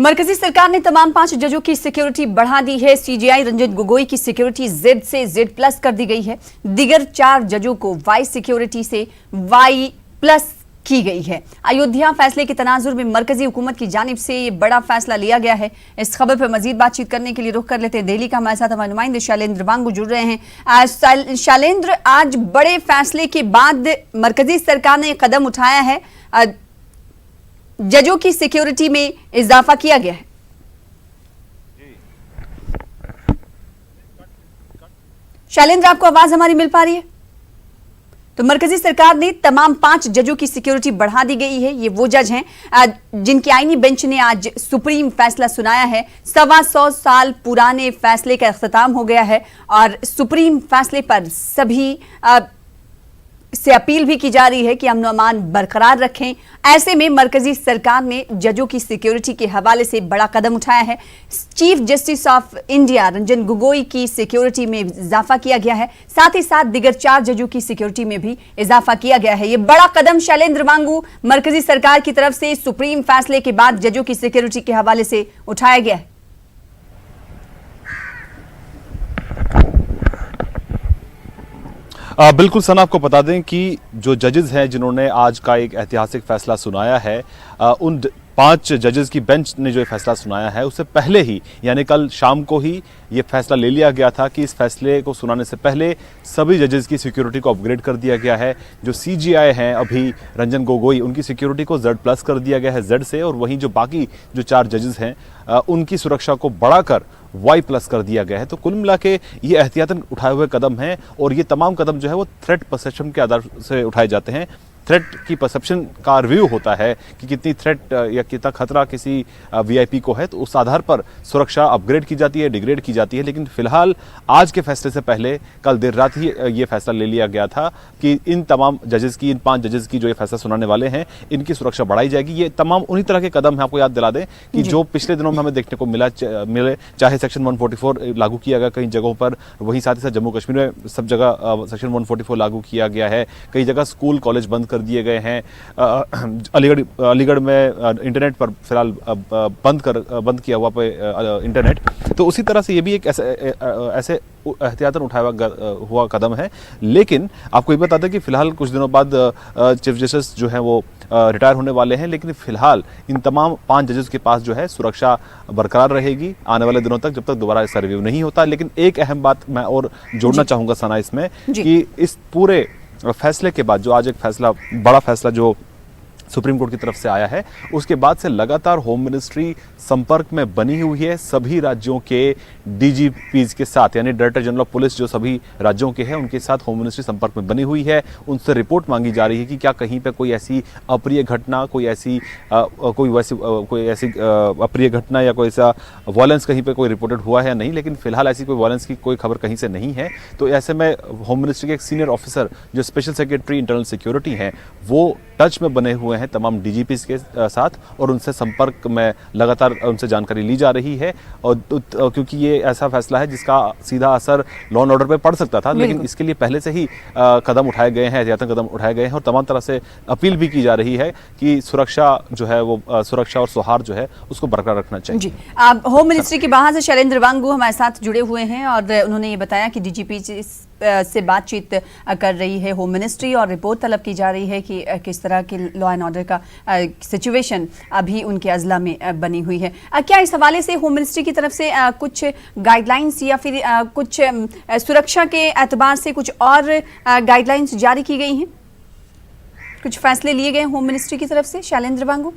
मरकजी सरकार ने तमाम 5 जजों की सिक्योरिटी बढ़ा दी है। सीजेआई रंजन गोगोई की सिक्योरिटी जेड से जेड प्लस कर दी गई है। दिगर 4 जजों को वाई सिक्योरिटी से वाई प्लस की गई है। अयोध्या फैसले के तनाजुर में मरकजी हुकूमत की जानिब से ये बड़ा फैसला लिया गया है। इस खबर पर मजीद बातचीत करने के लिए रुख कर लेते हैं दिल्ली का हमारे साथ हमारे नुमाइंदे शैलेंद्र वांगू जुड़ रहे हैं। शैलेंद्र, आज बड़े फैसले के बाद मरकजी सरकार ने कदम उठाया है, जजों की सिक्योरिटी में इजाफा किया गया है। शैलेंद्र, आपको आवाज हमारी मिल पा रही है? तो मरकजी सरकार ने तमाम 5 जजों की सिक्योरिटी बढ़ा दी गई है। ये वो जज हैं जिनकी आईनी बेंच ने आज सुप्रीम फैसला सुनाया है। 125 साल पुराने फैसले का इख्तिताम हो गया है और सुप्रीम फैसले पर सभी से अपील भी की जा रही है कि अमन अमान बरकरार रखें। ऐसे में मरकजी सरकार ने जजों की सिक्योरिटी के हवाले से बड़ा कदम उठाया है। Chief justice of India Ranjan Gogoi की सिक्योरिटी में इजाफा किया गया है, साथ ही साथ दिगर 4 जजों की सिक्योरिटी में भी इजाफा किया गया है। ये बड़ा कदम शैलेंद्र वांगू मरकजी सरकार की तरफ से सुप्रीम फैसले के बाद जजों की सिक्योरिटी के हवाले से उठाया गया है। बिल्कुल सना, आपको बता दें कि जो जजेस हैं जिन्होंने आज का एक ऐतिहासिक फैसला सुनाया है, उन 5 जजेस की बेंच ने जो फैसला सुनाया है उससे पहले ही यानी कल शाम को ही ये फैसला ले लिया गया था कि इस फैसले को सुनाने से पहले सभी जजेस की सिक्योरिटी को अपग्रेड कर दिया गया है। जो सीजीआई हैं अभी रंजन गोगोई, उनकी सिक्योरिटी को जेड प्लस कर दिया गया है, जेड से, और वहीं जो बाकी जो 4 जजेस हैं उनकी सुरक्षा को बढ़ाकर वाई प्लस कर दिया गया है। तो कुल मिला के ये एहतियातन उठाए हुए कदम हैं और ये तमाम कदम जो है वो थ्रेट परसेप्शन के आधार से उठाए जाते हैं। थ्रेट की परसेप्शन का रिव्यू होता है कि कितनी थ्रेट या कितना खतरा किसी वीआईपी को है, तो उस आधार पर सुरक्षा अपग्रेड की जाती है, डिग्रेड की जाती है। लेकिन फिलहाल आज के फैसले से पहले कल देर रात ही ये फैसला ले लिया गया था कि इन तमाम जजेस की, इन 5 जजेस की जो ये फैसला सुनाने वाले हैं, इनकी सुरक्षा बढ़ाई जाएगी। ये तमाम उन्हीं तरह के कदम है। आपको याद दिला दें कि जो पिछले दिनों में हमें देखने को मिले, चाहे सेक्शन 144 लागू किया गया कई जगहों पर, वहीं साथ ही साथ जम्मू कश्मीर में सब जगह सेक्शन 144 लागू किया गया है। कई जगह स्कूल कॉलेज बंद कर दिए गए हैं। अलीगढ़ में इंटरनेट पर फिलहाल बंद किया हुआ पे इंटरनेट। तो उसी तरह से ये भी एक ऐसे एहतियातन उठाया हुआ कदम है। लेकिन आपको ये बता दें कि फिलहाल कुछ दिनों बाद चीफ जस्टिस जो है वो रिटायर होने वाले हैं, लेकिन फिलहाल इन तमाम 5 जजेस के पास जो है सुरक्षा बरकरार रहेगी आने वाले दिनों तक, जब तक दोबारा इसका रिव्यू नहीं होता। लेकिन एक अहम बात मैं और जोड़ना चाहूंगा सना इसमें कि इस पूरे फैसले के बाद जो आज एक फैसला, बड़ा फैसला जो सुप्रीम कोर्ट की तरफ से आया है, उसके बाद से लगातार होम मिनिस्ट्री संपर्क में बनी हुई है सभी राज्यों के डीजीपीज के साथ, यानी डायरेक्टर जनरल ऑफ पुलिस जो सभी राज्यों के हैं उनके साथ होम मिनिस्ट्री संपर्क में बनी हुई है। उनसे रिपोर्ट मांगी जा रही है कि क्या कहीं पे कोई ऐसी अप्रिय घटना, कोई ऐसी अप्रिय घटना या कोई ऐसा वायलेंस कहीं पे कोई रिपोर्टेड हुआ है या नहीं। लेकिन फिलहाल ऐसी कोई वायलेंस की कोई खबर कहीं से नहीं है। तो ऐसे में होम मिनिस्ट्री के एक सीनियर ऑफिसर जो स्पेशल सेक्रेटरी इंटरनल सिक्योरिटी हैं, वो टच में बने हुए हैं तमाम डीजीपीज के साथ और उनसे संपर्क में लगातार उनसे जानकारी ली जा रही है। और क्योंकि ये ऐसा फैसला है जिसका सीधा असर लॉ एंड ऑर्डर पे पड़ सकता था, लेकिन इसके लिए पहले से ही कदम उठाए गए हैं, एहतियातन कदम उठाए गए हैं और तमाम तरह से अपील भी की जा रही है कि सुरक्षा जो है वो सुरक्षा और सौहार्द जो है उसको बरकरार रखना चाहिए। जी, होम मिनिस्ट्री के बाहर से शैलेंद्र वांगू हमारे साथ जुड़े हुए हैं और उन्होंने ये बताया कि डीजीपी से बातचीत कर रही है होम मिनिस्ट्री और रिपोर्ट तलब की जा रही है कि किस तरह की लॉ एंड ऑर्डर का सिचुएशन अभी उनके अजला में बनी हुई है। क्या इस हवाले से होम मिनिस्ट्री की तरफ से कुछ गाइडलाइंस या फिर कुछ सुरक्षा के एतबार से कुछ और गाइडलाइंस जारी की गई हैं? कुछ फैसले लिए गए होम मिनिस्ट्री की तरफ से, शैलेंद्र वांगू?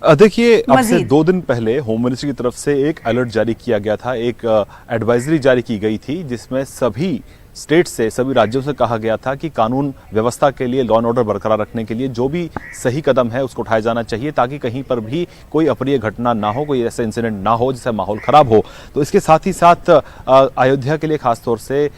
देखिए, अब से 2 दिन पहले होम मिनिस्ट्री की तरफ से एक अलर्ट जारी किया गया था, एक एडवाइजरी जारी की गई थी जिसमें सभी स्टेट से, सभी राज्यों से कहा गया था कि कानून व्यवस्था के लिए, लॉ एंड ऑर्डर बरकरार रखने के लिए जो भी सही कदम है उसको उठाया जाना चाहिए ताकि कहीं पर भी कोई अप्रिय घटना ना हो, कोई ऐसा इंसिडेंट ना हो जिससे माहौल खराब हो। तो इसके साथ ही साथ अयोध्या के लिए खासतौर से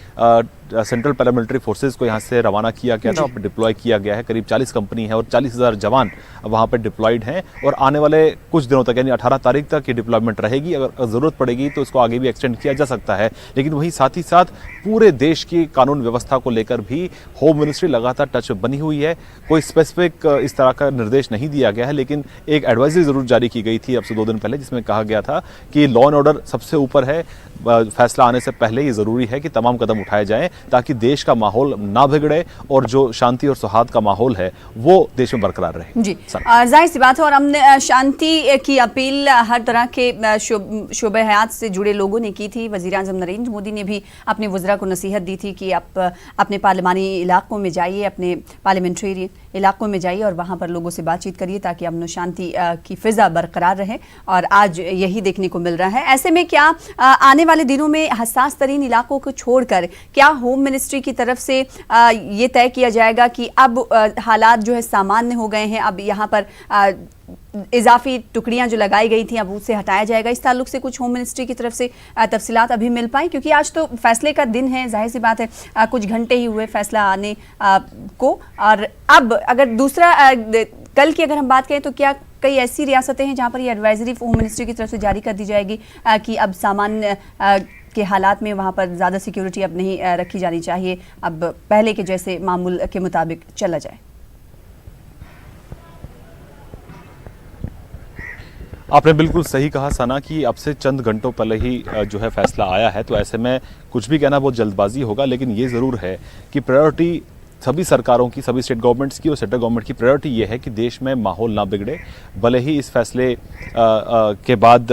सेंट्रल पैरामिलिट्री फोर्सेज को यहाँ से रवाना किया गया था, वहाँ पर डिप्लॉय किया गया है। करीब 40 कंपनी है और 40,000 जवान वहाँ पर डिप्लॉयड हैं और आने वाले कुछ दिनों तक यानी 18 तारीख तक ये डिप्लॉयमेंट रहेगी। अगर ज़रूरत पड़ेगी तो इसको आगे भी एक्सटेंड किया जा सकता है। लेकिन वहीं साथ ही साथ पूरे देश की कानून व्यवस्था को लेकर भी होम मिनिस्ट्री लगातार टच बनी हुई है। कोई स्पेसिफिक इस तरह का निर्देश नहीं दिया गया है, लेकिन एक एडवाइजरी ज़रूर जारी की गई थी अब से 2 दिन पहले, जिसमें कहा गया था कि लॉ एंड ऑर्डर सबसे ऊपर है। फैसला आने से पहले ये ज़रूरी है कि तमाम कदम उठाए जाएं ताकि देश का माहौल ना बिगड़े और जो शांति और सौहार्द का माहौल है वो देश में बरकरार रहे। जी, जाहिर सी बात है। और हमने शांति की अपील हर तरह के शोबे हयात से जुड़े लोगों ने की थी। वज़ीर-ए-आज़म नरेंद्र मोदी ने भी अपने वज़रा को नसीहत दी थी कि आप अपने पार्लिमानी इलाकों में जाइए, अपने पार्लियामेंट्री इलाकों में जाइए और वहाँ पर लोगों से बातचीत करिए ताकि अमन शांति की फिजा बरकरार रहे। और आज यही देखने को मिल रहा है। ऐसे में क्या आने वाले दिनों में हसास तरीन इलाकों को छोड़कर क्या होम मिनिस्ट्री की तरफ से ये तय किया जाएगा कि अब हालात जो है सामान्य हो गए हैं, अब यहाँ पर इजाफी टुकड़ियां जो लगाई गई थी अब उससे हटाया जाएगा? इस ताल्लुक से कुछ होम मिनिस्ट्री की तरफ से तफसीलात अभी मिल पाई? क्योंकि आज तो फैसले का दिन है, जाहिर सी बात है कुछ घंटे ही हुए फैसला आने को। और अब अगर दूसरा कल की अगर हम बात करें तो क्या कई ऐसी रियासतें हैं जहां पर ये एडवाइजरी होम मिनिस्ट्री की तरफ से जारी कर दी जाएगी कि अब सामान्य के हालात में वहां पर ज़्यादा सिक्योरिटी अब नहीं रखी जानी चाहिए, अब पहले के जैसे मामूल के मुताबिक चला जाए? आपने बिल्कुल सही कहा सना कि अब से चंद घंटों पहले ही जो है फैसला आया है, तो ऐसे में कुछ भी कहना बहुत जल्दबाजी होगा। लेकिन ये ज़रूर है कि प्रायोरिटी सभी सरकारों की, सभी स्टेट गवर्नमेंट्स की और सेंट्रल गवर्नमेंट की प्रायोरिटी ये है कि देश में माहौल ना बिगड़े। भले ही इस फैसले के बाद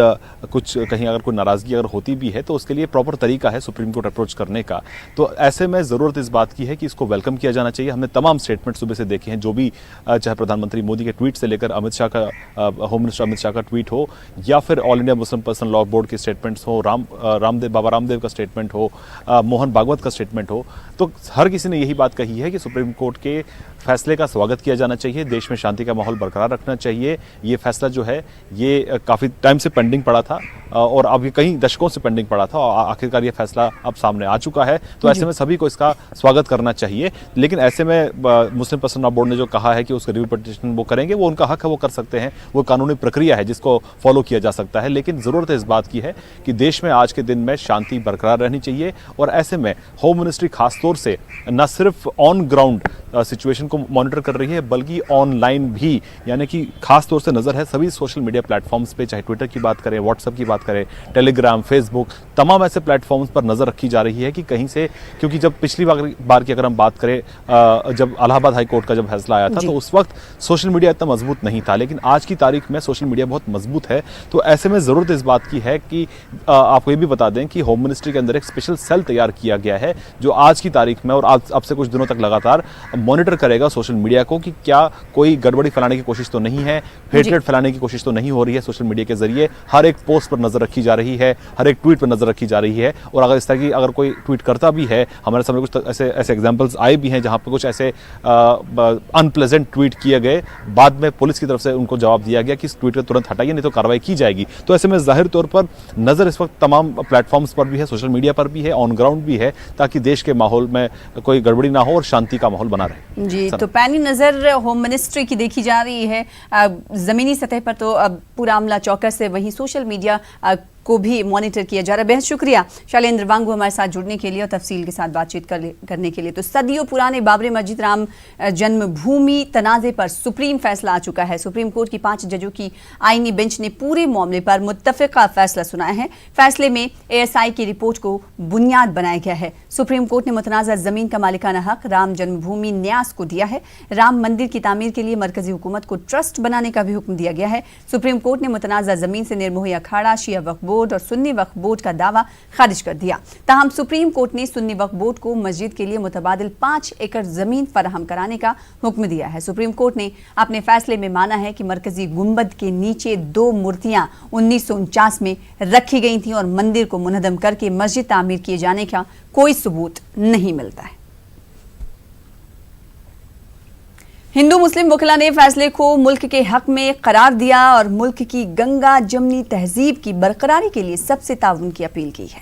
कुछ कहीं अगर कोई नाराज़गी अगर होती भी है तो उसके लिए प्रॉपर तरीका है सुप्रीम कोर्ट अप्रोच करने का। तो ऐसे में ज़रूरत इस बात की है कि इसको वेलकम किया जाना चाहिए। हमने तमाम स्टेटमेंट सुबह से देखे हैं, जो भी चाहे प्रधानमंत्री मोदी के ट्वीट से लेकर अमित शाह का, होम मिनिस्टर अमित शाह का ट्वीट हो या फिर all India Muslim personal law board के स्टेटमेंट्स हो, बाबा रामदेव का स्टेटमेंट हो, मोहन भागवत का स्टेटमेंट हो, तो हर किसी ने यही बात कही है कि सुप्रीम कोर्ट के फैसले का स्वागत किया जाना चाहिए। देश में शांति का माहौल बरकरार रखना चाहिए। ये फैसला जो है ये काफ़ी टाइम से पेंडिंग पड़ा था और अब ये कई दशकों से पेंडिंग पड़ा था और आखिरकार ये फैसला अब सामने आ चुका है। तो ऐसे में सभी को इसका स्वागत करना चाहिए। लेकिन ऐसे में मुस्लिम पर्सनल लॉ बोर्ड ने जो कहा है कि उसका रिव्यू पिटीशन वो करेंगे, वो उनका हक है, वो कर सकते हैं, वो कानूनी प्रक्रिया है जिसको फॉलो किया जा सकता है। लेकिन ज़रूरत इस बात की है कि देश में आज के दिन में शांति बरकरार रहनी चाहिए और ऐसे में होम मिनिस्ट्री खासतौर से न सिर्फ ऑन ग्राउंड सिचुएशन को मॉनिटर कर रही है बल्कि ऑनलाइन भी, यानी कि खास तौर से नज़र है सभी सोशल मीडिया प्लेटफॉर्म्स पे, चाहे ट्विटर की बात करें, व्हाट्सएप की बात करें, टेलीग्राम, फेसबुक, तमाम ऐसे प्लेटफॉर्म्स पर नज़र रखी जा रही है कि कहीं से, क्योंकि जब पिछली बार की अगर हम बात करें जब इलाहाबाद हाई कोर्ट का जब फैसला आया था तो उस वक्त सोशल मीडिया इतना मजबूत नहीं था, लेकिन आज की तारीख में सोशल मीडिया बहुत मजबूत है। तो ऐसे में ज़रूरत इस बात की है कि आपको ये भी बता दें कि होम मिनिस्ट्री के अंदर एक स्पेशल सेल तैयार किया गया है जो आज की तारीख में और अब से कुछ दिनों तक लगातार मॉनिटर करेगा सोशल मीडिया को कि क्या कोई गड़बड़ी फैलाने की कोशिश तो नहीं है, हेटरेट फैलाने की कोशिश तो नहीं हो रही है। सोशल मीडिया के जरिए हर एक पोस्ट पर नजर रखी जा रही है, हर एक ट्वीट पर नजर रखी जा रही है और अगर इस तरह की अगर कोई ट्वीट करता भी है, हमारे सामने कुछ ऐसे एग्जांपल्स आए भी हैं जहां पर कुछ ऐसे अनप्लेजेंट ट्वीट किए गए, बाद में पुलिस की तरफ से उनको जवाब दिया गया कि इस ट्वीट को तुरंत हटाइए नहीं तो कार्रवाई की जाएगी। तो ऐसे में जाहिर तौर पर नजर इस वक्त तमाम प्लेटफॉर्म्स पर भी है, सोशल मीडिया पर भी है, ऑन ग्राउंड भी है, ताकि देश के माहौल में कोई गड़बड़ी ना हो और शांति का माहौल बना रहे। जी, तो पैनी नजर होम मिनिस्ट्री की देखी जा रही है। जमीनी सतह पर तो अब पूरा अमला चौकस है, वहीं सोशल मीडिया को भी मॉनिटर किया जा रहा है। बेहद शुक्रिया शैलेंद्र वांगू हमारे साथ जुड़ने के लिए और तफसील के साथ बातचीत करने के लिए। तो सदियों पुराने बाबरी मस्जिद राम जन्मभूमि तनाज़े पर सुप्रीम फैसला आ चुका है। सुप्रीम कोर्ट की 5 जजों की आईनी बेंच ने पूरे मामले पर मुत्तफ़िक़ा फैसला सुनाया है। फैसले में ASI की रिपोर्ट को बुनियाद बनाया गया है। सुप्रीम कोर्ट ने मुतनाज़ा जमीन का मालिकाना हक राम जन्मभूमि न्यास को दिया है। राम मंदिर की तामीर के लिए मरकजी हुकूमत को ट्रस्ट बनाने का भी हुक्म दिया गया है। सुप्रीम कोर्ट ने मुतनाज़ा जमीन से निर्मोही अखाड़ा, शिया वक्फ बोर्ड और सुन्नी वक्फ बोर्ड का दावा खारिज कर दिया। ताहम सुप्रीम कोर्ट ने सुन्नी वक्फ बोर्ड को मस्जिद के लिए मुतबादिल 5 एकड़ जमीन फराहम कराने का हुक्म दिया है। सुप्रीम कोर्ट ने अपने फैसले में माना है कि मरकजी गुंबद के नीचे 2 मूर्तियां 1949 में रखी गई थी और मंदिर को मुनहदम करके मस्जिद तामीर किए जाने का कोई सबूत नहीं मिलता है। हिंदू मुस्लिम वकला ने फैसले को मुल्क के हक में करार दिया और मुल्क की गंगा जमनी तहजीब की बरकरारी के लिए सबसे ताउन की अपील की है।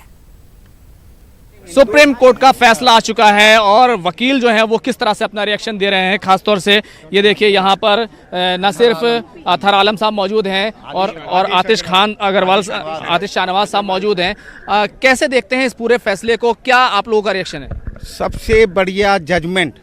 सुप्रीम कोर्ट का फैसला आ चुका है और वकील जो हैं वो किस तरह से अपना रिएक्शन दे रहे हैं। खासतौर से ये देखिए यहाँ पर न सिर्फ अतहर आलम साहब मौजूद हैं और आतिश खान अग्रवाल, आतिश शाहनवाज साहब मौजूद हैं। कैसे देखते हैं इस पूरे फैसले को, क्या आप लोगों का रिएक्शन है? सबसे बढ़िया जजमेंट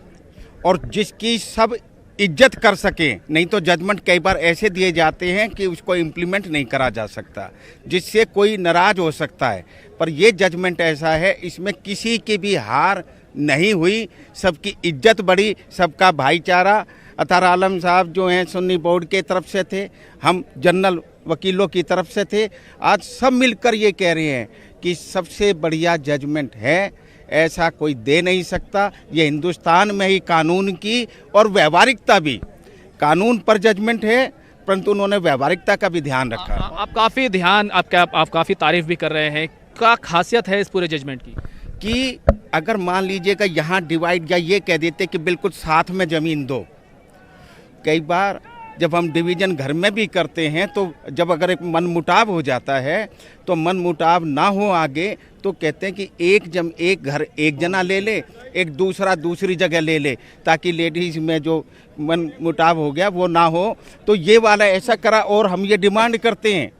और जिसकी सब इज्जत कर सके। नहीं तो जजमेंट कई बार ऐसे दिए जाते हैं कि उसको इम्प्लीमेंट नहीं करा जा सकता, जिससे कोई नाराज हो सकता है। पर ये जजमेंट ऐसा है, इसमें किसी की भी हार नहीं हुई, सबकी इज्जत बढ़ी, सबका भाईचारा। अतहर आलम साहब जो हैं सुन्नी बोर्ड के तरफ से थे, हम जनरल वकीलों की तरफ से थे। आज सब मिलकर ये कह रहे हैं कि सबसे बढ़िया जजमेंट है, ऐसा कोई दे नहीं सकता। ये हिंदुस्तान में ही कानून की और व्यवहारिकता भी, कानून पर जजमेंट है परंतु उन्होंने व्यवहारिकता का भी ध्यान रखा। आप काफ़ी ध्यान, आप काफ़ी तारीफ भी कर रहे हैं। क्या खासियत है इस पूरे जजमेंट की? कि अगर मान लीजिएगा यहाँ डिवाइड या ये कह देते कि बिल्कुल साथ में ज़मीन दो, कई बार जब हम डिवीज़न घर में भी करते हैं तो जब अगर एक मन मुटाव हो जाता है तो मन मुटाव ना हो आगे तो कहते हैं कि एक घर एक जना ले ले, एक दूसरा दूसरी जगह ले ले, ताकि लेडीज़ में जो मन मुटाव हो गया वो ना हो। तो ये वाला ऐसा करा। और हम ये डिमांड करते हैं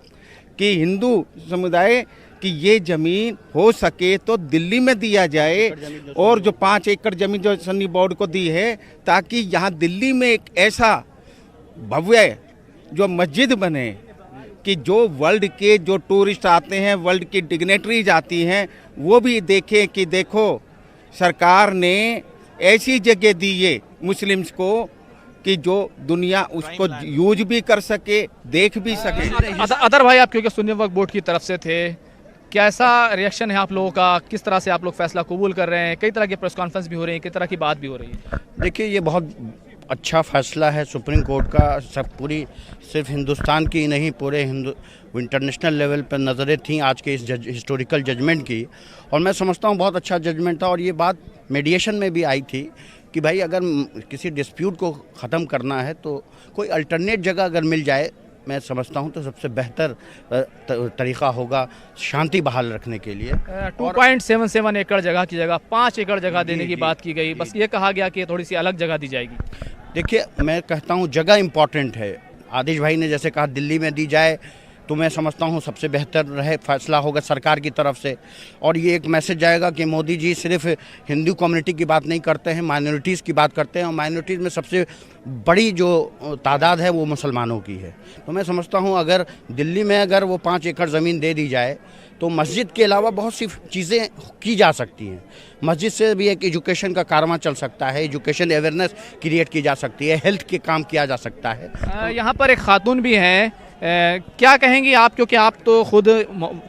कि हिंदू समुदाय कि ये ज़मीन हो सके तो दिल्ली में दिया जाए, और जो 5 एकड़ ज़मीन जो सुन्नी बोर्ड को दी है, ताकि यहाँ दिल्ली में एक ऐसा भव्य जो मस्जिद बने कि जो वर्ल्ड के जो टूरिस्ट आते हैं, वर्ल्ड की डिग्नेटरीज आती हैं, वो भी देखें कि देखो सरकार ने ऐसी जगह दी है मुस्लिम्स को कि जो दुनिया उसको यूज भी कर सके, देख भी सके। अदर भाई, आप क्योंकि सुन्नी वक्फ बोर्ड की तरफ से थे, कैसा रिएक्शन है आप लोगों का? किस तरह से आप लोग फैसला कबूल कर रहे हैं? कई तरह की प्रेस कॉन्फ्रेंस भी हो रही है, कई तरह की बात भी हो रही है। देखिए, ये बहुत अच्छा फैसला है सुप्रीम कोर्ट का। सब पूरी सिर्फ हिंदुस्तान की नहीं, पूरे इंटरनेशनल लेवल पर नज़रें थीं आज के इस हिस्टोरिकल जजमेंट की, और मैं समझता हूँ बहुत अच्छा जजमेंट था। और ये बात मीडिएशन में भी आई थी कि भाई अगर किसी डिस्प्यूट को ख़त्म करना है तो कोई अल्टरनेट जगह अगर मिल जाए, मैं समझता हूं तो सबसे बेहतर तरीका होगा शांति बहाल रखने के लिए। 2.77 एकड़ जगह की जगह 5 एकड़ जगह देने की बात की गई। बस ये कहा गया कि थोड़ी सी अलग जगह दी जाएगी। देखिए, मैं कहता हूं जगह इम्पॉर्टेंट है। आतिश भाई ने जैसे कहा दिल्ली में दी जाए, तो मैं समझता हूं सबसे बेहतर रहे फैसला होगा सरकार की तरफ से। और ये एक मैसेज जाएगा कि मोदी जी सिर्फ हिंदू कम्युनिटी की बात नहीं करते हैं, माइनॉरिटीज़ की बात करते हैं, और माइनॉरिटीज़ में सबसे बड़ी जो तादाद है वो मुसलमानों की है। तो मैं समझता हूं अगर दिल्ली में अगर वो 5 एकड़ ज़मीन दे दी जाए तो मस्जिद के अलावा बहुत सी चीज़ें की जा सकती हैं। मस्जिद से भी एक एजुकेशन का कारवां चल सकता है, एजुकेशन अवेयरनेस क्रिएट की जा सकती है, हेल्थ के काम किया जा सकता है। यहाँ पर एक खातून भी हैं, क्या कहेंगी आप? क्योंकि आप तो खुद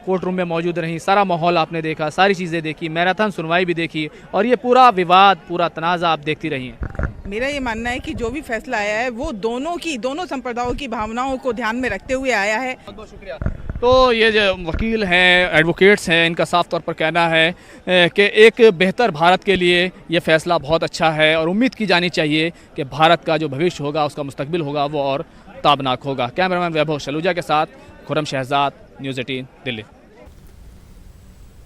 कोर्ट रूम में मौजूद रही, सारा माहौल आपने देखा, सारी चीज़ें देखी, मैराथन सुनवाई भी देखी, और ये पूरा विवाद, पूरा तनाज़ा आप देखती रही हैं। मेरा ये मानना है कि जो भी फैसला आया है वो दोनों संप्रदायों की भावनाओं को ध्यान में रखते हुए आया है। बहुत बहुत शुक्रिया। तो ये जो वकील हैं, एडवोकेट्स हैं, इनका साफ तौर पर कहना है कि एक बेहतर भारत के लिए ये फैसला बहुत अच्छा है, और उम्मीद की जानी चाहिए कि भारत का जो भविष्य होगा, उसका मुस्तकबिल होगा, वो और ताबनाक होगा। कैमरामैन वैभव शलूजा के साथ खुर्रम शहजाद, न्यूज़ 18 दिल्ली।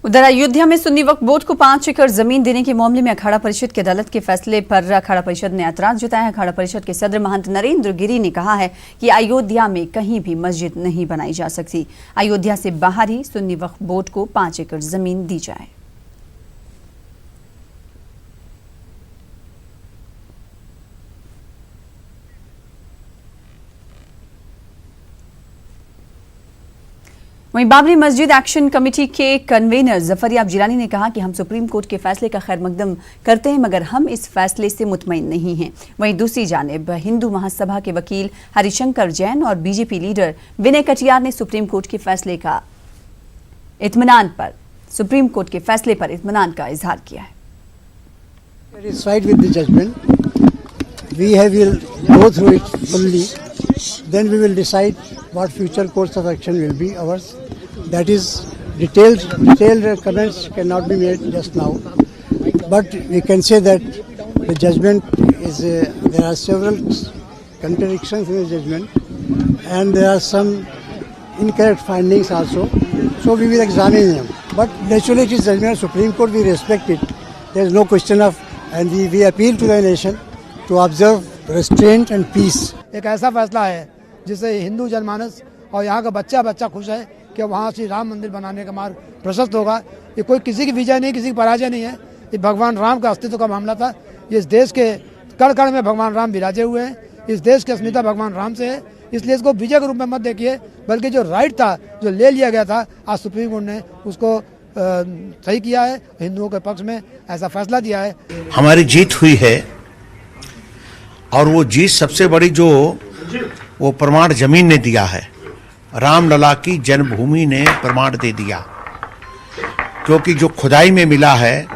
उधर अयोध्या में सुन्नी वक्फ बोर्ड को 5 एकड़ जमीन देने के मामले में अखाड़ा परिषद की अदालत के फैसले पर अखाड़ा परिषद ने ऐतराज जताया है। अखाड़ा परिषद के सदर महंत नरेंद्र गिरी ने कहा है कि अयोध्या में कहीं भी मस्जिद नहीं बनाई जा सकती। अयोध्या से बाहर ही सुन्नी वक्फ बोर्ड को 5 एकड़ जमीन दी जाए। वहीं बाबरी मस्जिद एक्शन कमेटी के कन्वेनर जफरयाब जिलानी ने कहा कि हम सुप्रीम कोर्ट के फैसले का खैर मकदम करते हैं, मगर हम इस फैसले से मुतमईन नहीं हैं। वहीं दूसरी जानिब हिंदू महासभा के वकील हरिशंकर जैन और बीजेपी लीडर विनय कटियार ने सुप्रीम कोर्ट के फैसले पर इत्मीनान का इजहार किया है। Satisfied with the judgment, we will go through it fully. Then we will decide what future course of action will be ours. That is, detailed comments cannot be made just now. But we can say that the judgment is, there are several contradictions in the judgment, and there are some incorrect findings also. So we will examine them. But naturally it is judgment of Supreme Court, we respect it. There is no question of, and we appeal to the nation to observe restraint and peace. एक ऐसा फैसला है जिससे हिंदू जनमानस और यहाँ का बच्चा बच्चा खुश है कि वहाँ श्री राम मंदिर बनाने का मार्ग प्रशस्त होगा। ये कोई किसी की विजय नहीं, किसी की पराजय नहीं है, ये भगवान राम का अस्तित्व का मामला था। इस देश के कण कण में भगवान राम विराजे हुए हैं, इस देश की अस्मिता भगवान राम से है, इसलिए इसको विजय के रूप में मत देखिए, बल्कि जो राइट था, जो ले लिया गया था, आज सुप्रीम कोर्ट ने उसको सही किया है, हिंदुओं के पक्ष में ऐसा फैसला दिया है। हमारी जीत हुई है और वो जीत सबसे बड़ी जो वो प्रमाण जमीन ने दिया है, रामलला की जन्मभूमि ने प्रमाण दे दिया, क्योंकि जो खुदाई में मिला है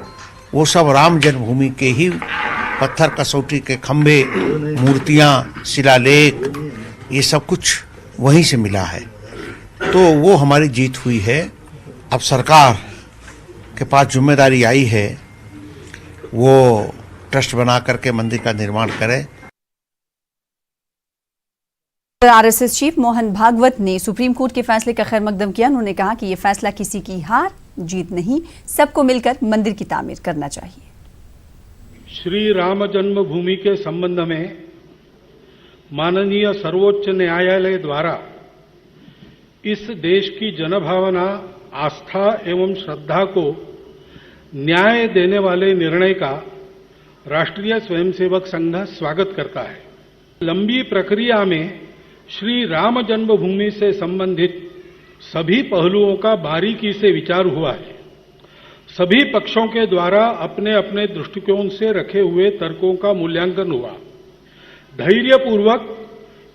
वो सब राम जन्मभूमि के ही पत्थर कसौटी के खंभे, मूर्तियां, शिलालेख, ये सब कुछ वहीं से मिला है। तो वो हमारी जीत हुई है। अब सरकार के पास जिम्मेदारी आई है, वो ट्रस्ट बना करके मंदिर का निर्माण करे। आरएसएस चीफ मोहन भागवत ने सुप्रीम कोर्ट के फैसले का खैर मकदम किया। उन्होंने कहा कि यह फैसला किसी की हार जीत नहीं, सबको मिलकर मंदिर की तामीर करना चाहिए। श्री राम जन्मभूमि के संबंध में माननीय सर्वोच्च न्यायालय द्वारा इस देश की जनभावना, आस्था एवं श्रद्धा को न्याय देने वाले निर्णय का राष्ट्रीय स्वयंसेवक संघ स्वागत करता है। लंबी प्रक्रिया में श्री राम जन्मभूमि से संबंधित सभी पहलुओं का बारीकी से विचार हुआ है। सभी पक्षों के द्वारा अपने अपने दृष्टिकोण से रखे हुए तर्कों का मूल्यांकन हुआ। धैर्यपूर्वक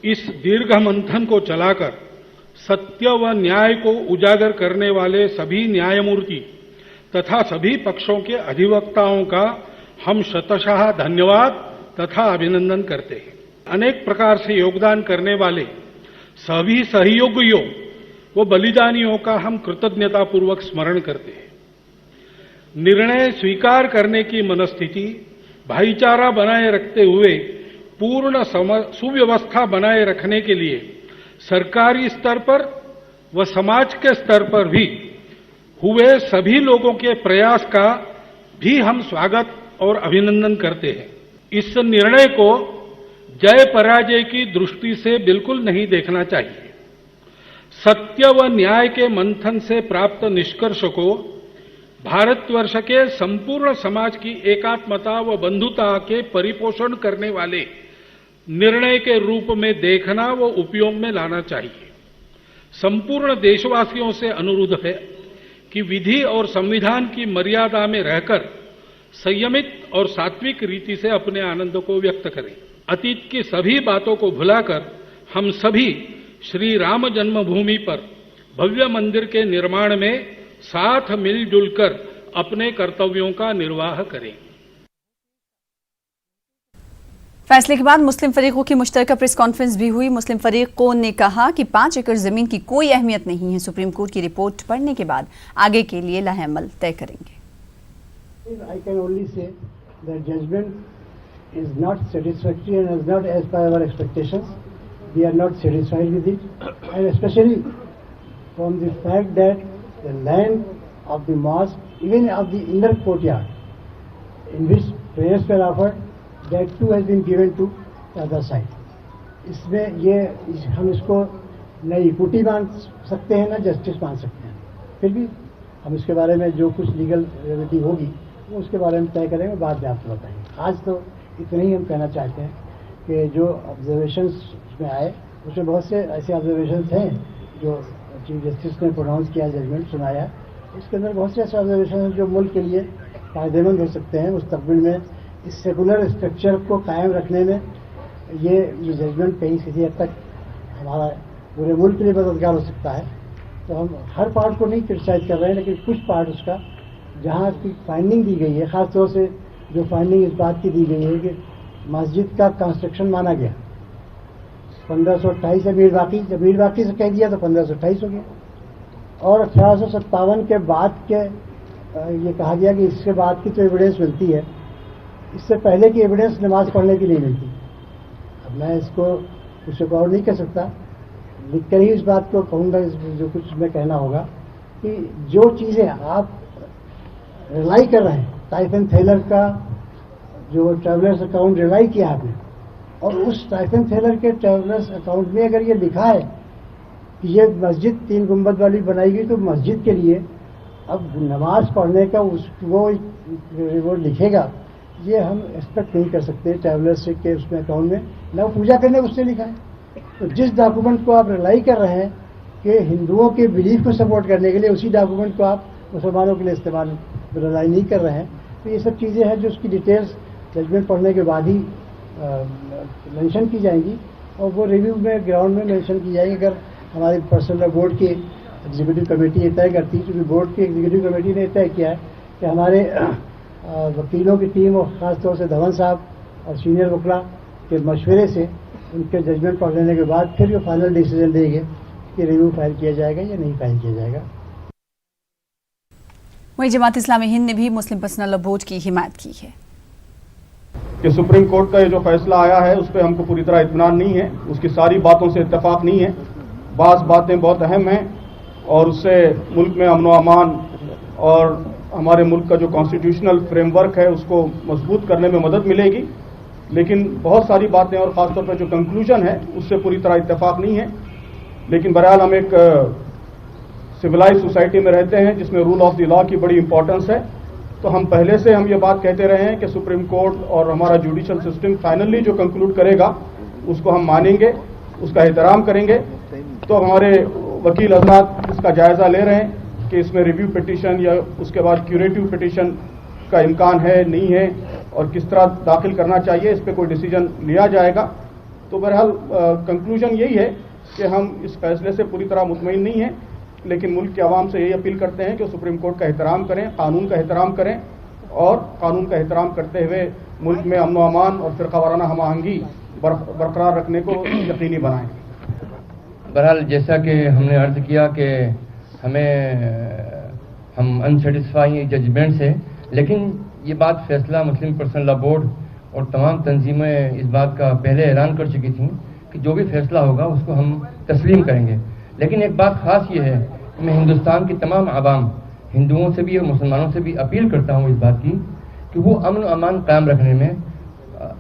इस दीर्घ मंथन को चलाकर सत्य व न्याय को उजागर करने वाले सभी न्यायमूर्ति तथा सभी पक्षों के अधिवक्ताओं का हम शतशः धन्यवाद तथा अभिनंदन करते हैं। अनेक प्रकार से योगदान करने वाले सभी सहयोगियों व बलिदानियों का हम कृतज्ञतापूर्वक स्मरण करते हैं। निर्णय स्वीकार करने की मनस्थिति, भाईचारा बनाए रखते हुए पूर्ण सुव्यवस्था बनाए रखने के लिए सरकारी स्तर पर व समाज के स्तर पर भी हुए सभी लोगों के प्रयास का भी हम स्वागत और अभिनंदन करते हैं। इस निर्णय को जय पराजय की दृष्टि से बिल्कुल नहीं देखना चाहिए। सत्य व न्याय के मंथन से प्राप्त निष्कर्ष को भारतवर्ष के संपूर्ण समाज की एकात्मता व बंधुता के परिपोषण करने वाले निर्णय के रूप में देखना व उपयोग में लाना चाहिए। संपूर्ण देशवासियों से अनुरोध है कि विधि और संविधान की मर्यादा में रहकर संयमित और सात्विक रीति से अपने आनंद को व्यक्त करें। अतीत की सभी बातों को भुलाकर हम सभी श्री राम जन्मभूमि पर भव्य मंदिर के निर्माण में साथ मिलजुल कर अपने कर्तव्यों का निर्वाह करें। फैसले के बाद मुस्लिम फरीकों की मुश्तरका प्रेस कॉन्फ्रेंस भी हुई। मुस्लिम फरीकों ने कहा कि 5 एकड़ जमीन की कोई अहमियत नहीं है। सुप्रीम कोर्ट की रिपोर्ट पढ़ने के बाद आगे के लिए लाहेअमल तय करेंगे। I can only say that judgment is not satisfactory and is not as per our expectations. We are not satisfied with it, and especially from the fact that the land of the mosque, even of the inner courtyard, in which prayers were offered, that too has been given to the other side. इसमें ये हम इसको न equity मान सकते हैं न justice मान सकते हैं। फिर भी हम इसके बारे में जो कुछ लीगल रेमेडी होगी वो उसके बारे में तय करेंगे, बाद में आपको बताएंगे। आज तो इतना ही हम कहना चाहते हैं कि जो ऑब्जर्वेशंस में आए उसमें बहुत से ऐसे ऑब्जर्वेशंस हैं जो चीफ जस्टिस ने प्रोनाउंस किया, जजमेंट सुनाया। इसके अंदर बहुत से ऐसे ऑब्जर्वेशन हैं जो मुल्क के लिए फायदेमंद हो सकते हैं। मुस्तकबिल में इस सेकुलर स्ट्रक्चर को कायम रखने में ये जजमेंट कहीं किसी हद तक हमारा पूरे मुल्क के लिए मददगार हो सकता है। तो हम हर पार्ट को नहीं क्रिटिसाइज कर रहे हैं, लेकिन कुछ पार्ट उसका जहाँ की फाइंडिंग दी गई है, ख़ासतौर से जो फाइंडिंग इस बात की दी गई है कि मस्जिद का कंस्ट्रक्शन माना गया 1528 मीर बाकी, जब मीर बाकी से कह दिया तो 1528 हो गया। और 1857 के बाद के ये कहा गया कि इसके बाद की तो एविडेंस मिलती है, इससे पहले की एविडेंस नमाज पढ़ने की नहीं मिलती। अब मैं इसको कुछ और नहीं कह सकता, लिख कर ही इस बात को कहूँगा जो कुछ मैं कहना होगा कि जो चीज़ें आप रिलाई कर रहे हैं, टाइफन थैलर का जो ट्रैवलर्स अकाउंट रिलाई किया आपने, और उस टाइफन थैलर के ट्रैवलर्स अकाउंट में अगर ये लिखा है कि ये मस्जिद 3 गुंबद वाली बनाई गई, तो मस्जिद के लिए अब नमाज पढ़ने का वो लिखेगा, ये हम एक्सपेक्ट नहीं कर सकते ट्रैवलर्स के उसमें अकाउंट में, ना वो पूजा करने उसने लिखा है। तो जिस डॉक्यूमेंट को आप रिलाई कर रहे हैं कि हिंदुओं के बिलीफ को सपोर्ट करने के लिए, उसी डॉक्यूमेंट को आप मुसलमानों के लिए इस्तेमाल रिलाई नहीं कर रहे हैं। तो ये सब चीज़ें हैं जो उसकी डिटेल्स जजमेंट पढ़ने के बाद ही मेंशन की जाएंगी, और वो रिव्यू में ग्राउंड में मेंशन की जाएगी। अगर हमारी पर्सनल बोर्ड की एग्जीक्यूटिव कमेटी ये तय करती है, क्योंकि बोर्ड की एग्जीक्यूटिव कमेटी ने तय किया है कि हमारे वकीलों की टीम और ख़ासतौर से धवन साहब और सीनियर वकला के मशवरे से उनके जजमेंट पढ़ लेने के बाद फिर वो फाइनल डिसीजन देंगे कि रिव्यू फाइल किया जाएगा या नहीं फाइल किया जाएगा। वहीं जमात इस्लामी हिंद ने भी मुस्लिम पर्सनल लॉ बोर्ड की हिमायत की है कि सुप्रीम कोर्ट का ये जो फैसला आया है उस पर हमको पूरी तरह इत्मीनान नहीं है, उसकी सारी बातों से इत्तेफाक नहीं है। बाज़ बातें बहुत अहम हैं और उससे मुल्क में अमन व अमान और हमारे मुल्क का जो कॉन्स्टिट्यूशनल फ्रेमवर्क है उसको मजबूत करने में मदद मिलेगी, लेकिन बहुत सारी बातें और ख़ासतौर पर जो कंक्लूजन है उससे पूरी तरह इत्तेफाक नहीं है। लेकिन बहरहाल हम एक सिविलाइज सोसाइटी में रहते हैं जिसमें रूल ऑफ द लॉ की बड़ी इंपॉर्टेंस है, तो हम पहले से हम ये बात कहते रहे हैं कि सुप्रीम कोर्ट और हमारा जुडिशल सिस्टम फाइनली जो कंक्लूड करेगा उसको हम मानेंगे, उसका एहतराम करेंगे। तो हमारे वकील हजरात इसका जायज़ा ले रहे हैं कि इसमें रिव्यू पिटीशन या उसके बाद क्यूरेटिव पिटीशन का इम्कान है नहीं है और किस तरह दाखिल करना चाहिए, इस पर कोई डिसीजन लिया जाएगा। तो बहरहाल कंक्लूजन यही है कि हम इस फैसले से पूरी तरह मुतमईन नहीं हैं, लेकिन मुल्क की आवाम से यही अपील करते हैं कि सुप्रीम कोर्ट का एहतराम करें, कानून का एहतराम करें और कानून का एहतराम करते हुए मुल्क में अमन व अमान और फिरका वाराना हम आहंगी बरकरार रखने को यकीनी बनाएं। बहरहाल जैसा कि हमने अर्ज किया कि हम अनसेटिस्फाई जजमेंट से, लेकिन ये बात फैसला मुस्लिम पर्सनल लॉ बोर्ड और तमाम तंजीमें इस बात का पहले ऐलान कर चुकी थी कि जो भी फैसला होगा उसको हम तस्लीम करेंगे। लेकिन एक बात ख़ास ये है कि मैं हिंदुस्तान की तमाम आवाम, हिंदुओं से भी और मुसलमानों से भी अपील करता हूँ इस बात की कि वो अमन और अमान कायम रखने में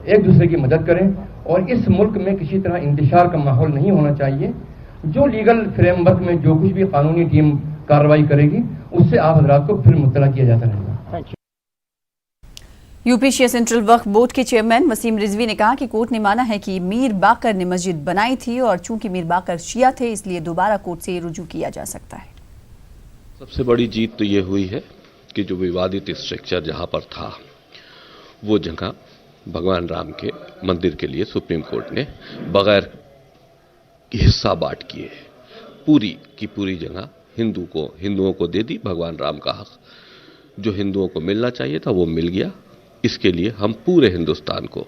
एक दूसरे की मदद करें और इस मुल्क में किसी तरह इंतशार का माहौल नहीं होना चाहिए। जो लीगल फ्रेमवर्क में जो कुछ भी कानूनी टीम कार्रवाई करेगी उससे आप हजरात को फिर मुत्तला किया जाता रहेगा। यूपी शिया सेंट्रल वक्फ बोर्ड के चेयरमैन वसीम रिजवी ने कहा कि कोर्ट ने माना है कि मीर बाकर ने मस्जिद बनाई थी और चूंकि मीर बाकर शिया थे इसलिए दोबारा कोर्ट से रुजू किया जा सकता है। सबसे बड़ी जीत तो ये हुई है कि जो विवादित स्ट्रक्चर जहां पर था वो जगह भगवान राम के मंदिर के लिए सुप्रीम कोर्ट ने बगैर हिस्सा बांट किए पूरी की पूरी जगह हिंदुओं को दे दी। भगवान राम का हक जो हिंदुओं को मिलना चाहिए था वो मिल गया। इसके लिए हम पूरे हिंदुस्तान को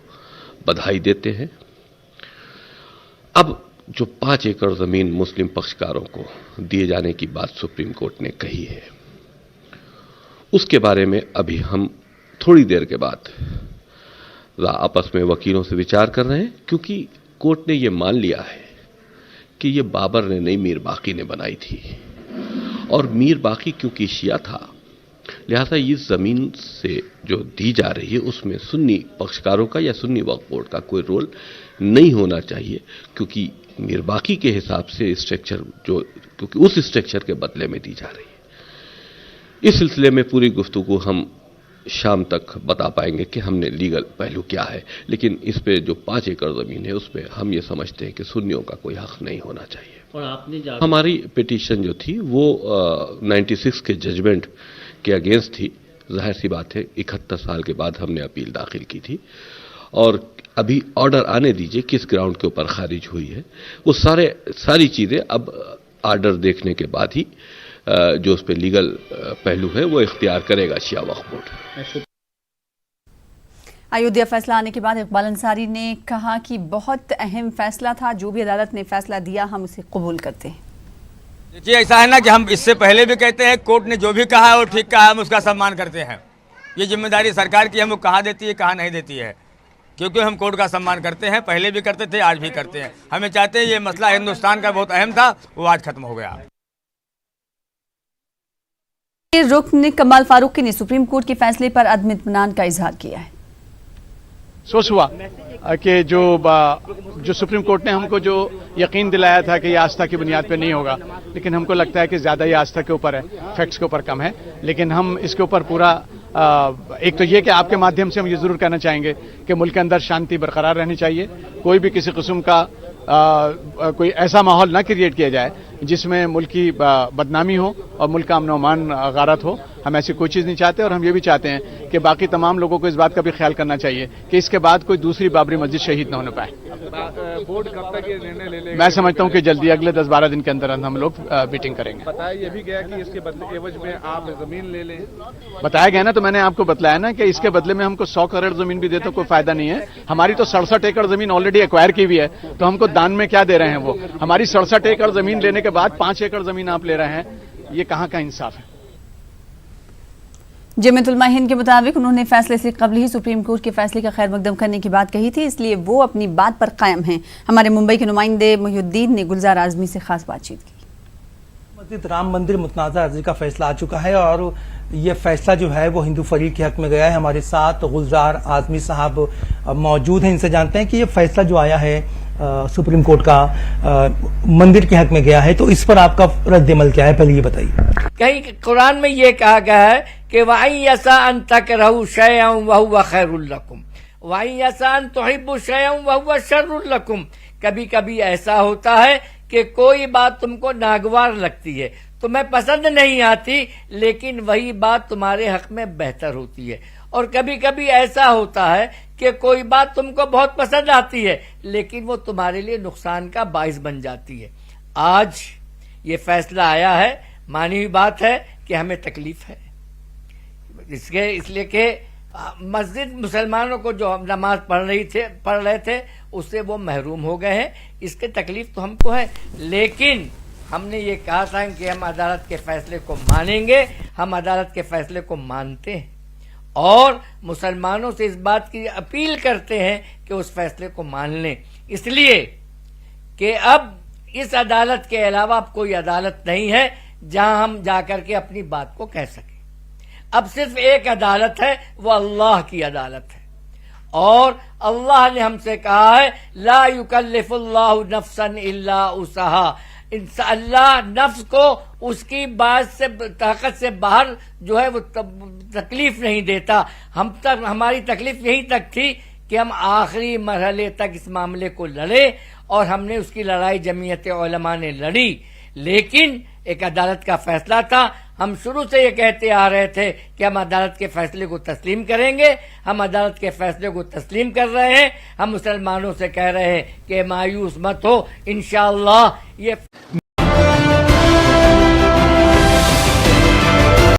बधाई देते हैं। अब जो 5 एकड़ जमीन मुस्लिम पक्षकारों को दिए जाने की बात सुप्रीम कोर्ट ने कही है उसके बारे में अभी हम थोड़ी देर के बाद आपस में वकीलों से विचार कर रहे हैं, क्योंकि कोर्ट ने यह मान लिया है कि ये बाबर ने नहीं मीर बाकी ने बनाई थी और मीर बाकी क्योंकि शिया था लिहाजा इस जमीन से जो दी जा रही है उसमें सुन्नी पक्षकारों का या सुन्नी वक्फ बोर्ड का कोई रोल नहीं होना चाहिए, क्योंकि मीर बाकी के हिसाब से स्ट्रक्चर क्योंकि उस स्ट्रक्चर के बदले में दी जा रही है। इस सिलसिले में पूरी गुफ्तगू हम शाम तक बता पाएंगे कि हमने लीगल पहलू क्या है, लेकिन इस पे जो 5 एकड़ जमीन है उसमें हम ये समझते हैं कि सुन्नियों का कोई हक नहीं होना चाहिए। और आपने हमारी पिटीशन जो थी वो 96 के जजमेंट के अगेंस्ट थी। जाहिर सी बात है 71 साल के बाद हमने अपील दाखिल की थी और अभी ऑर्डर आने दीजिए किस ग्राउंड के ऊपर खारिज हुई है। वो सारी चीज़ें अब ऑर्डर देखने के बाद ही जो उस पर लीगल पहलू है वो इख्तियार करेगा शिया वक्फ बोर्ड। अयोध्या फैसला आने के बाद इकबाल अंसारी ने कहा कि बहुत अहम फैसला था, जो भी अदालत ने फैसला दिया हम उसे कबूल करते हैं। देखिए ऐसा है ना कि हम इससे पहले भी कहते हैं कोर्ट ने जो भी कहा है वो ठीक कहा है, हम उसका सम्मान करते हैं। ये जिम्मेदारी सरकार की हम कहाँ देती है कहाँ नहीं देती है, क्योंकि हम कोर्ट का सम्मान करते हैं, पहले भी करते थे आज भी करते हैं। हमें चाहते हैं ये मसला हिंदुस्तान का बहुत अहम था वो आज खत्म हो गया। के रुकन कमाल फारूकी ने सुप्रीम कोर्ट के फैसले पर अदम इत्मीनान का इजहार किया है। सोच हुआ कि जो सुप्रीम कोर्ट ने हमको जो यकीन दिलाया था कि ये आस्था की बुनियाद पे नहीं होगा, लेकिन हमको लगता है कि ज़्यादा ये आस्था के ऊपर है, फैक्ट्स के ऊपर कम है। लेकिन हम इसके ऊपर पूरा एक तो ये कि आपके माध्यम से हम ये ज़रूर कहना चाहेंगे कि मुल्क के अंदर शांति बरकरार रहनी चाहिए, कोई भी किसी किस्म का कोई ऐसा माहौल ना क्रिएट किया जाए जिसमें मुल्क की बदनामी हो और मुल्क का अमन अमान गारत हो। हम ऐसी कोई चीज़ नहीं चाहते और हम ये भी चाहते हैं कि बाकी तमाम लोगों को इस बात का भी ख्याल करना चाहिए कि इसके बाद कोई दूसरी बाबरी मस्जिद शहीद न होने पाए। बोर्ड कब तक ये निर्णय ले लेगा? मैं समझता हूं कि जल्दी अगले 10-12 दिन के अंदर हम लोग मीटिंग करेंगे। बताया ये भी गया कि इसके बदले एवज में आप जमीन ले लें। बताया गया ना, तो मैंने आपको बतलाया ना कि इसके बदले में हमको 100 करोड़ जमीन भी दे तो कोई फायदा नहीं है। हमारी तो 67 एकड़ जमीन ऑलरेडी एक्वायर की हुई है, तो हमको दान में क्या दे रहे हैं वो? हमारी 67 एकड़ जमीन लेने के बाद 5 एकड़ जमीन आप ले रहे हैं, ये कहाँ का इंसाफ है? जमीयत उलमा हिंद के मुताबिक उन्होंने फैसले से कबल ही सुप्रीम कोर्ट के फैसले का खैर मकदम करने की बात कही थी, इसलिए वो अपनी बात पर कायम हैं। हमारे मुंबई के नुमाइंदे मोहिउद्दीन ने गुलजार आजमी से खास बातचीत की। मस्जिद राम मंदिर मुतनाज़ा अर्जी का फैसला आ चुका है और ये फैसला जो है वो हिंदू फरीक के हक में गया है। हमारे साथ गुलजार आजमी साहब मौजूद हैं, इनसे जानते हैं कि ये फैसला जो आया है सुप्रीम कोर्ट का मंदिर के हक में गया है, तो इस पर आपका रद्द-ए-अमल क्या है, पहले ये बताइए। कहीं कुरान में ये कहा गया है कि वहीं यसा अन तकरहू शयअन व हुवा खैरुल लकुम, वहीं यसा अन तुहिब्बु शयअन व हुवा शर्रुल लकुम। कभी कभी ऐसा होता है कि कोई बात तुमको नागवार लगती है, तुम्हें पसंद नहीं आती, लेकिन वही बात तुम्हारे हक में बेहतर होती है। और कभी कभी ऐसा होता है कि कोई बात तुमको बहुत पसंद आती है, लेकिन वो तुम्हारे लिए नुकसान का बाइस बन जाती है। आज ये फैसला आया है, मानी हुई बात है कि हमें तकलीफ है इसलिए कि मस्जिद मुसलमानों को जो हम नमाज पढ़ रहे थे उससे वो महरूम हो गए हैं। इसके तकलीफ तो हमको है, लेकिन हमने ये कहा था कि हम अदालत के फैसले को मानेंगे। हम अदालत के फैसले को मानते हैं और मुसलमानों से इस बात की अपील करते हैं कि उस फैसले को मान लें, इसलिए कि अब इस अदालत के अलावा अब कोई अदालत नहीं है जहां हम जाकर के अपनी बात को कह सकें। अब सिर्फ एक अदालत है, वो अल्लाह की अदालत है। और अल्लाह ने हमसे कहा है ला युकल्लिफुल्लाहु नफ्सन इल्ला उसहा। अल्लाह नफ्स को उसकी बात से ताकत से बाहर जो है वो तकलीफ नहीं देता। हमारी तकलीफ यहीं तक थी कि हम आखिरी मरहले तक इस मामले को लड़े और हमने उसकी लड़ाई जमीयत उलमा ने लड़ी, लेकिन एक अदालत का फैसला था। हम शुरू से ये कहते आ रहे थे कि हम अदालत के फैसले को तस्लीम करेंगे। हम अदालत के फैसले को तस्लीम कर रहे हैं। हम मुसलमानों से कह रहे हैं कि मायूस मत हो, इंशाअल्लाह ये